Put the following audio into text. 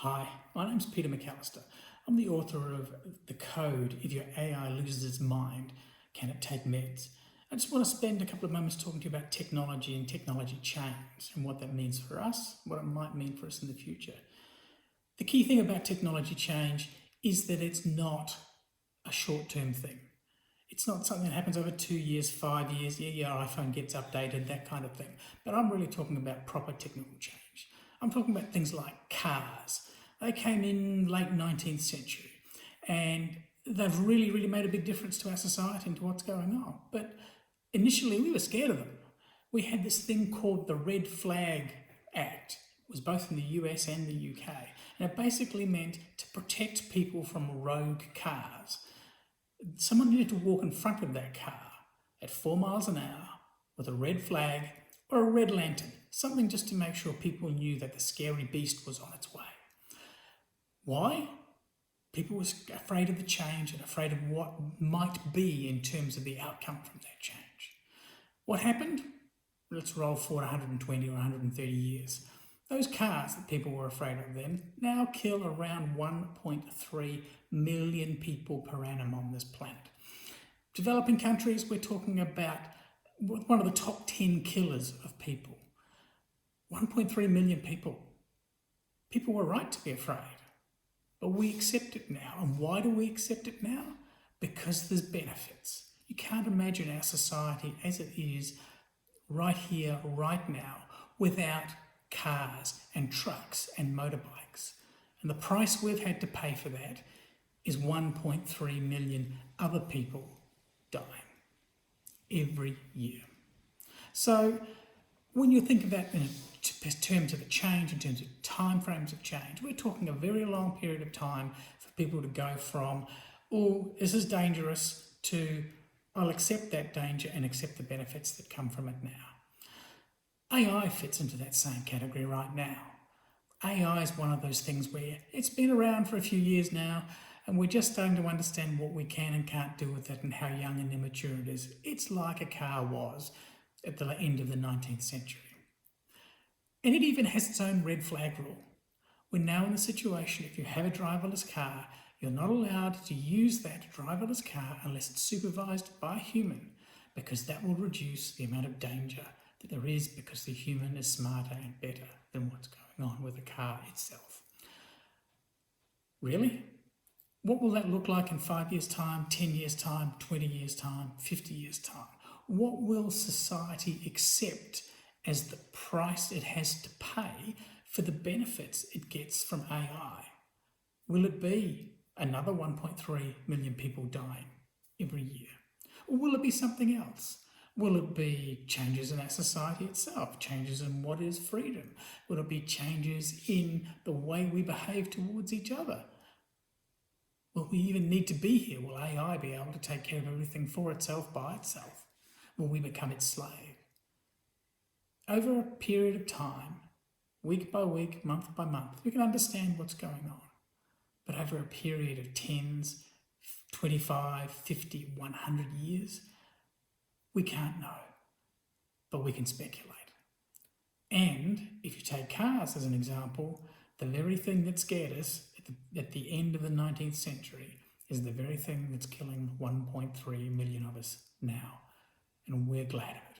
Hi, my name's Peter McAllister. I'm the author of The Code, If Your AI Loses Its Mind, Can It Take Meds? I just want to spend a couple of moments talking to you about technology and technology change and what that means for us, what it might mean for us in the future. The key thing about technology change is that it's not a short-term thing. It's not something that happens over 2 years, 5 years, your iPhone gets updated, that kind of thing. But I'm really talking about proper technical change. I'm talking about things like cars. They came in late 19th century and they've really made a big difference to our society and to what's going on. But initially we were scared of them. We had this thing called the Red Flag Act. It was both in the US and the UK. And it basically meant to protect people from rogue cars. Someone needed to walk in front of that car at 4 miles an hour with a red flag or a red lantern, something just to make sure people knew that the scary beast was on its way. Why? People were afraid of the change and afraid of what might be in terms of the outcome from that change. What happened? Let's roll forward 120 or 130 years. Those cars that people were afraid of then now kill around 1.3 million people per annum on this planet. Developing countries, we're talking about one of the top 10 killers of people. 1.3 million people. People were right to be afraid, but we accept it now. And why do we accept it now? Because there's benefits. You can't imagine our society as it is right here, right now, without cars and trucks and motorbikes. And the price we've had to pay for that is 1.3 million other people dying every year. So when you think about in terms of a change, in terms of timeframes of change, we're talking a very long period of time for people to go from, oh, this is dangerous, to I'll accept that danger and accept the benefits that come from it now. AI fits into that same category right now. AI is one of those things where it's been around for a few years now and we're just starting to understand what we can and can't do with it and how young and immature it is. It's like a car was at the end of the 19th century. And it even has its own red flag rule. We're now in the situation, if you have a driverless car, you're not allowed to use that driverless car unless it's supervised by a human, because that will reduce the amount of danger that there is because the human is smarter and better than what's going on with the car itself. Really? What will that look like in 5 years' time, 10 years' time, 20 years' time, 50 years' time? What will society accept as the price it has to pay for the benefits it gets from AI? Will it be another 1.3 million people dying every year? Or will it be something else? Will it be changes in our society itself, changes in what is freedom? Will it be changes in the way we behave towards each other? Will we even need to be here? Will AI be able to take care of everything for itself by itself? Will we become its slave? Over a period of time, week by week, month by month, we can understand what's going on. But over a period of tens, 25, 50, 100 years, we can't know, but we can speculate. And if you take cars as an example, the very thing that scared us at the end of the 19th century is the very thing that's killing 1.3 million of us now. And we're glad of it.